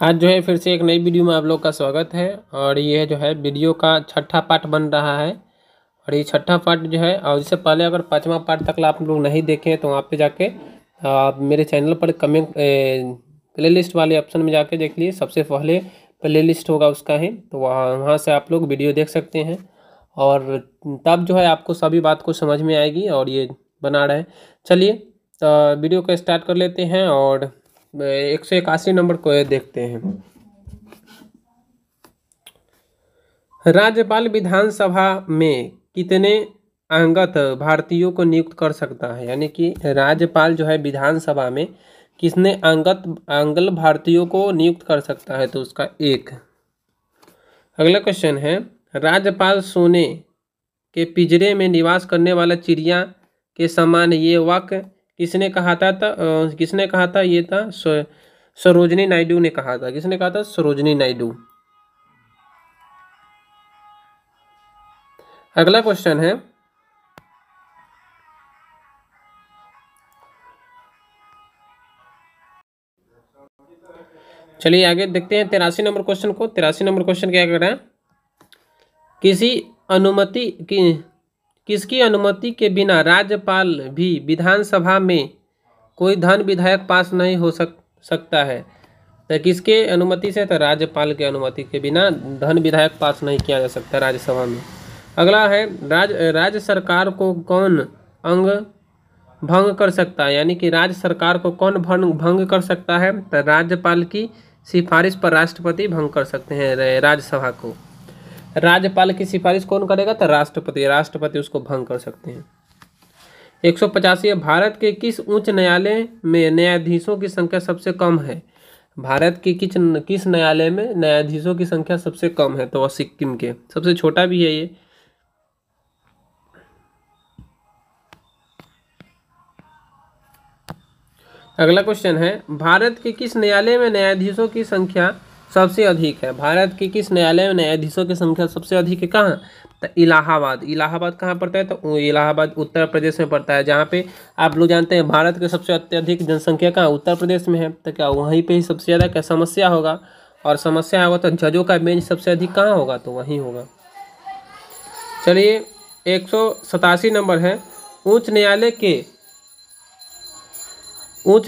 आज जो है फिर से एक नई वीडियो में आप लोग का स्वागत है। और ये जो है वीडियो का छठा पार्ट बन रहा है। और ये छठा पार्ट जो है, और इससे पहले अगर पाँचवा पार्ट तक आप लोग नहीं देखे तो वहाँ पे जाके आप मेरे चैनल पर कमेंट प्ले लिस्ट वाले ऑप्शन में जाके देख लिए। सबसे पहले प्ले लिस्ट होगा उसका है, तो वहाँ से आप लोग वीडियो देख सकते हैं। और तब जो है आपको सभी बात को समझ में आएगी। और ये बना रहे हैं। चलिए वीडियो को स्टार्ट कर लेते हैं और 181 नंबर को देखते हैं। राज्यपाल विधानसभा में कितने अंगत भारतीयों को नियुक्त कर सकता है? यानी कि राज्यपाल जो है विधानसभा में कितने अंगल भारतीयों को नियुक्त कर सकता है? तो उसका एक। अगला क्वेश्चन है, राज्यपाल सोने के पिंजरे में निवास करने वाला चिड़िया के समान ये वाक्य किसने कहा था? ये था सरोजिनी नायडू ने कहा था। किसने कहा था? सरोजिनी नायडू। अगला क्वेश्चन है, चलिए आगे देखते हैं 83 नंबर क्वेश्चन को। 83 नंबर क्वेश्चन क्या कह रहा है? किसकी अनुमति के बिना राज्यपाल भी विधानसभा में कोई धन विधेयक पास नहीं हो सकता है? तो किसके अनुमति से? तो राज्यपाल के अनुमति के बिना धन विधेयक पास नहीं किया जा सकता राज्यसभा में। अगला है, राज्य सरकार को कौन अंग भंग कर सकता है? यानी कि राज्य सरकार को कौन भंग कर सकता है? तो राज्यपाल की सिफारिश पर राष्ट्रपति भंग कर सकते हैं राज्यसभा को। राज्यपाल की सिफारिश कौन करेगा? तो राष्ट्रपति उसको भंग कर सकते हैं। 185, भारत के किस उच्च न्यायालय में न्यायाधीशों की संख्या सबसे कम है? भारत के किस न्यायालय में न्यायाधीशों की संख्या सबसे कम है? तो वह सिक्किम के। सबसे छोटा भी है ये। अगला क्वेश्चन है, भारत के किस न्यायालय में न्यायाधीशों की संख्या सबसे अधिक है? भारत के किस न्यायालय में न्यायाधीशों की संख्या सबसे अधिक है? कहाँ? तो इलाहाबाद। इलाहाबाद कहाँ पड़ता है? तो इलाहाबाद उत्तर प्रदेश में पड़ता है। जहाँ पे आप लोग जानते हैं भारत के सबसे अत्यधिक जनसंख्या कहाँ? उत्तर प्रदेश में है। तो क्या वहीं पे ही सबसे ज़्यादा क्या समस्या होगा? और समस्या होगा तो जजों का बेंच सबसे अधिक कहाँ होगा? तो वहीं होगा। चलिए 187 नंबर है, उच्च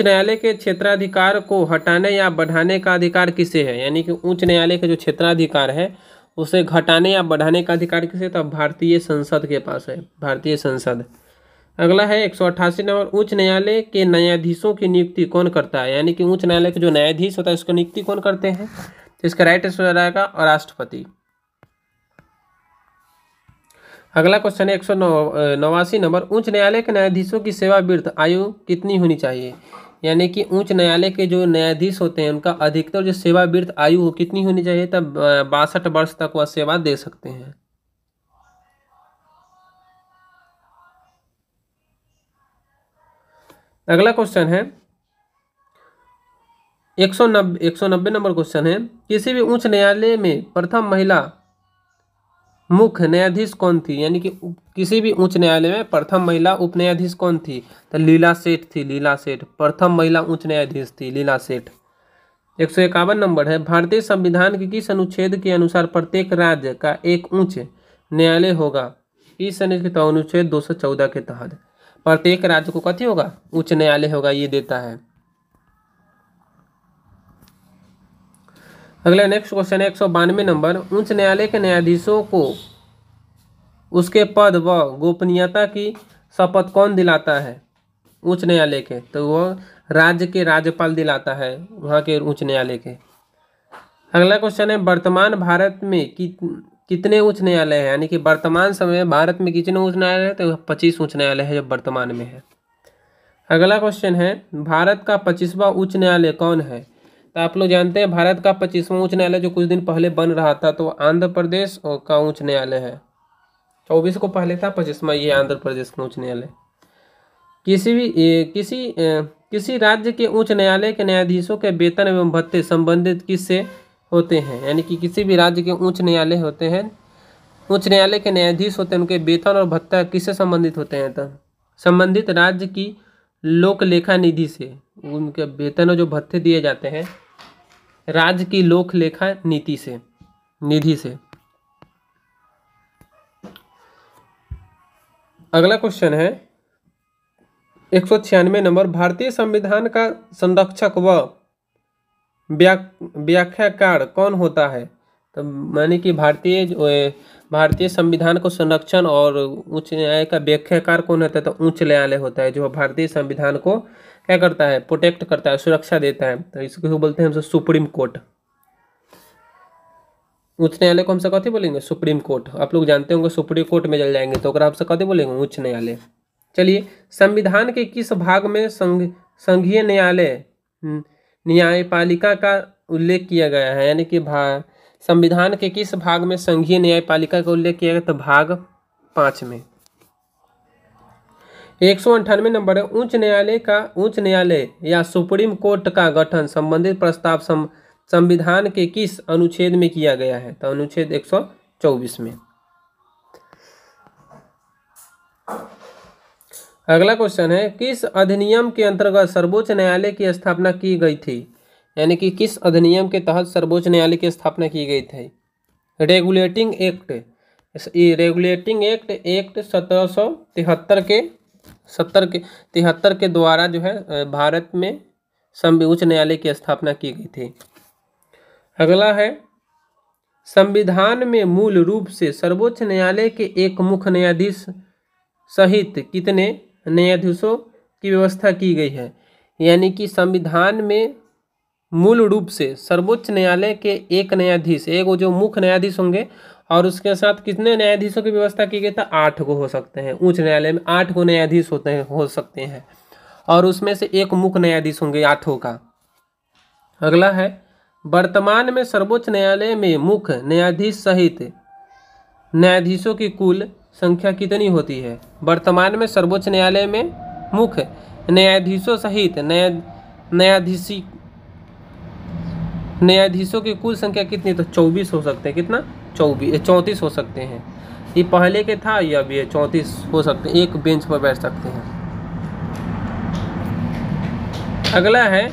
न्यायालय के क्षेत्राधिकार को हटाने या बढ़ाने का अधिकार किसे है? यानी कि उच्च न्यायालय के जो क्षेत्राधिकार है उसे घटाने या बढ़ाने का अधिकार किसे? तो भारतीय संसद के पास है, भारतीय संसद। अगला है 188 नंबर, उच्च न्यायालय के न्यायाधीशों की नियुक्ति कौन करता है? यानी कि उच्च न्यायालय के जो न्यायाधीश होता है उसकी नियुक्ति कौन करते हैं? इसका राइट आंसर रहेगा राष्ट्रपति। अगला क्वेश्चन है 189 नंबर, उच्च न्यायालय के न्यायाधीशों की सेवानिवृत्त आयु कितनी होनी चाहिए? यानी कि उच्च न्यायालय के जो न्यायाधीश होते हैं उनका अधिकतर जो सेवानिवृत्त आयु कितनी होनी चाहिए? तब 62 वर्ष तक वह सेवा दे सकते हैं। अगला क्वेश्चन है 190 नंबर क्वेश्चन है, किसी भी उच्च न्यायालय में प्रथम महिला मुख्य न्यायाधीश कौन थी? यानी कि किसी भी उच्च न्यायालय में प्रथम महिला उप न्यायाधीश कौन थी? तो लीला सेठ थी। लीला सेठ प्रथम महिला उच्च न्यायाधीश थी, लीला सेठ। 151 नंबर है, भारतीय संविधान के किस अनुच्छेद के अनुसार प्रत्येक राज्य का एक उच्च न्यायालय होगा? इस अनुच्छेद 214 के तहत प्रत्येक राज्य को कथी होगा? उच्च न्यायालय होगा, ये देता है। अगला नेक्स्ट क्वेश्चन है 192 नंबर, उच्च न्यायालय के न्यायाधीशों को उसके पद व गोपनीयता की शपथ कौन दिलाता है? उच्च न्यायालय के, तो वह राज्य के राज्यपाल दिलाता है, वहाँ के उच्च न्यायालय के। अगला क्वेश्चन है, वर्तमान भारत में कितने उच्च न्यायालय हैं? यानी कि वर्तमान समय में भारत में कितने उच्च न्यायालय है? तो 25 उच्च न्यायालय है जो वर्तमान में है। अगला क्वेश्चन है, भारत का 25वां उच्च न्यायालय कौन है? तो आप लोग जानते हैं भारत का 25वां उच्च न्यायालय जो कुछ दिन पहले बन रहा था तो आंध्र प्रदेश का उच्च न्यायालय है। 24 को पहले था, 25वां ये आंध्र प्रदेश का उच्च न्यायालय। किसी राज्य के उच्च न्यायालय के न्यायाधीशों के वेतन एवं भत्ते संबंधित किससे होते हैं? यानी कि किसी भी राज्य के उच्च न्यायालय होते हैं, उच्च न्यायालय के न्यायाधीश होते हैं, उनके वेतन और भत्ता किससे संबंधित होते हैं? तो संबंधित राज्य की लोक लेखा निधि से उनके वेतन और जो भत्ते दिए जाते हैं राज्य की लोक लेखा निधि से। अगला क्वेश्चन है 196 नंबर, भारतीय संविधान का संरक्षक व व्याख्याकार कौन होता है? तो माने कि भारतीय संविधान को संरक्षण और उच्च न्यायालय का व्याख्याकार कौन होता है? तो उच्च न्यायालय होता है, जो भारतीय संविधान को क्या करता है? प्रोटेक्ट करता है, सुरक्षा देता है। तो इसको बोलते हैं हम सुप्रीम कोर्ट। उच्च न्यायालय को हमसे कथी बोलेंगे? Supreme court. आप लोग जानते होंगे सुप्रीम कोर्ट में चल जाएंगे तो हमसे कथी बोलेंगे? उच्च न्यायालय। चलिए, संविधान के किस भाग में संघीय न्यायपालिका का उल्लेख किया गया है? यानी कि संविधान के किस भाग में संघीय न्यायपालिका का उल्लेख किया गया? तो भाग 5 में। 198 नंबर है, उच्च न्यायालय या सुप्रीम कोर्ट का गठन संबंधित प्रस्ताव संविधान के किस अनुच्छेद में किया गया है? तो अनुच्छेद 124 में। अगला क्वेश्चन है, किस अधिनियम के अंतर्गत सर्वोच्च न्यायालय की स्थापना की गई थी? यानी कि किस अधिनियम के तहत सर्वोच्च न्यायालय की स्थापना की गई थी? रेगुलेटिंग एक्ट 1773 के द्वारा जो है भारत में उच्च न्यायालय की स्थापना की गई थी। अगला है, संविधान में मूल रूप से सर्वोच्च न्यायालय के एक मुख्य न्यायाधीश सहित कितने न्यायाधीशों की व्यवस्था की गई है? यानी कि संविधान में मूल रूप से सर्वोच्च न्यायालय के एक न्यायाधीश, एक जो मुख्य न्यायाधीश होंगे और उसके साथ कितने न्यायाधीशों की व्यवस्था की गई? था 8 को हो सकते हैं। उच्च न्यायालय में 8 को न्यायाधीश हो सकते हैं और उसमें से एक मुख्य न्यायाधीश होंगे 8 का। अगला है, वर्तमान में सर्वोच्च न्यायालय में मुख्य न्यायाधीश सहित न्यायाधीशों की कुल संख्या कितनी होती है? वर्तमान में सर्वोच्च न्यायालय में मुख्य न्यायाधीशों सहित न्यायाधीशों की कुल संख्या कितनी? तो 24 हो सकते हैं। कितना? 34 हो सकते हैं। ये पहले के था, या अभी 34 हो सकते हैं, एक बेंच पर बैठ सकते हैं। अगला है,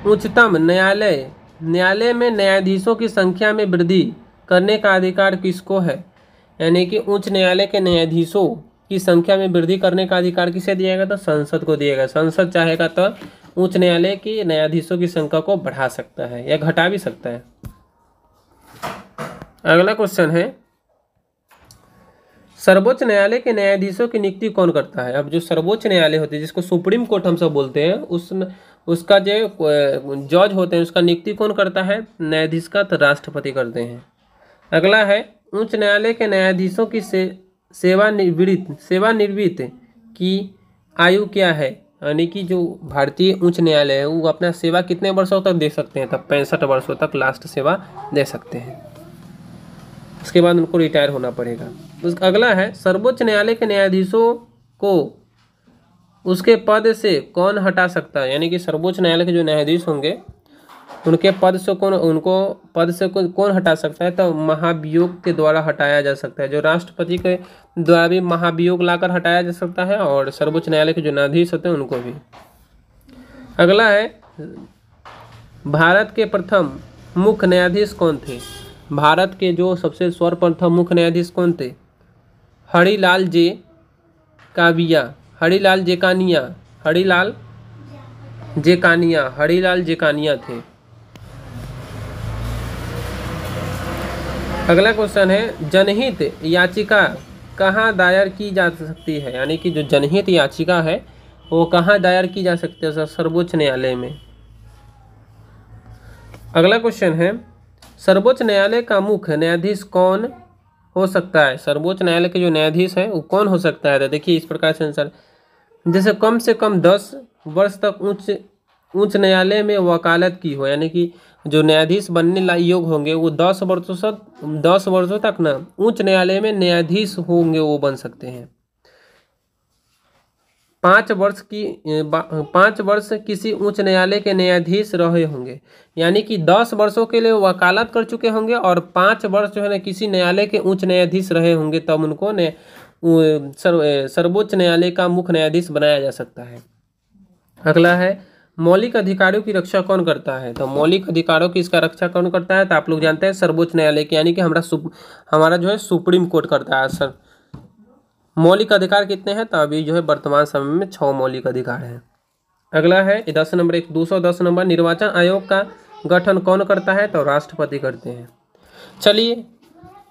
उच्चतम न्यायालय में न्यायाधीशों की संख्या में वृद्धि करने का अधिकार किसको है? यानी कि उच्च न्यायालय के न्यायाधीशों की संख्या में वृद्धि करने का अधिकार किसे दिया गया? तो संसद को दिया गया। संसद चाहेगा तो उच्च न्यायालय की न्यायाधीशों की संख्या को बढ़ा सकता है या घटा भी सकता है। अगला क्वेश्चन है, सर्वोच्च न्यायालय के न्यायाधीशों की नियुक्ति कौन करता है? अब जो सर्वोच्च न्यायालय होते हैं, जिसको सुप्रीम कोर्ट हम सब बोलते हैं, उसका जो जज होते हैं उसका नियुक्ति कौन करता है? न्यायाधीश का तो राष्ट्रपति करते हैं। अगला है, उच्च न्यायालय के न्यायाधीशों की सेवानिवृत्त की आयु क्या है? यानी कि जो भारतीय उच्च न्यायालय है वो अपना सेवा कितने वर्षों तक दे सकते हैं? तब 65 वर्षों तक लास्ट सेवा दे सकते हैं, उसके बाद उनको रिटायर होना पड़ेगा। अगला है, सर्वोच्च न्यायालय के न्यायाधीशों को उसके पद से कौन हटा सकता है? यानी कि सर्वोच्च न्यायालय के जो न्यायाधीश होंगे उनके पद से कौन हटा सकता है? तो महाभियोग के द्वारा हटाया जा सकता है। जो राष्ट्रपति के द्वारा भी महाभियोग लाकर हटाया जा सकता है और सर्वोच्च न्यायालय के जो न्यायाधीश होते हैं उनको भी। अगला है, भारत के प्रथम मुख्य न्यायाधीश कौन थे? भारत के जो सबसे सर्वप्रथम मुख्य न्यायाधीश कौन थे? हरिलाल जेकानिया थे। अगला क्वेश्चन है, जनहित याचिका कहाँ दायर की जा सकती है? यानी कि जो जनहित याचिका है वो कहाँ दायर की जा सकती है? सर्वोच्च न्यायालय में। अगला क्वेश्चन है, सर्वोच्च न्यायालय का मुख्य न्यायाधीश कौन हो सकता है? सर्वोच्च न्यायालय के जो न्यायाधीश हैं वो कौन हो सकता है? तो देखिए इस प्रकार से आंसर, जैसे कम से कम 10 वर्ष तक उच्च न्यायालय में वकालत की हो, यानी कि जो न्यायाधीश बनने योग्य होंगे वो 10 वर्षों तक ना उच्च न्यायालय में न्यायाधीश होंगे, वो बन सकते हैं। 5 वर्ष किसी उच्च न्यायालय के न्यायाधीश रहे होंगे, यानी कि 10 वर्षों के लिए वकालत कर चुके होंगे और 5 वर्ष जो है ना किसी न्यायालय के उच्च न्यायाधीश रहे होंगे, तब उनको सर्वोच्च न्यायालय का मुख्य न्यायाधीश बनाया जा सकता है। अगला है, मौलिक अधिकारों की रक्षा कौन करता है? तो मौलिक अधिकारों की इसका रक्षा कौन करता है? तो आप लोग जानते हैं सर्वोच्च न्यायालय की, यानी कि हमारा जो है सुप्रीम कोर्ट करता है सर। मौलिक अधिकार कितने हैं? तो अभी जो है वर्तमान समय में 6 मौलिक अधिकार हैं। अगला है 10 नंबर 210 नंबर, निर्वाचन आयोग का गठन कौन करता है? तो राष्ट्रपति करते हैं। चलिए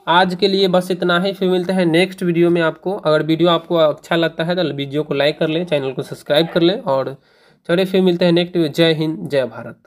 आज के लिए बस इतना ही, फिर मिलते हैं नेक्स्ट वीडियो में। आपको अगर वीडियो आपको अच्छा लगता है तो वीडियो को लाइक कर लें, चैनल को सब्सक्राइब कर लें, और चलिए फिर मिलते हैं नेक्स्ट वीडियो। जय हिंद, जय भारत।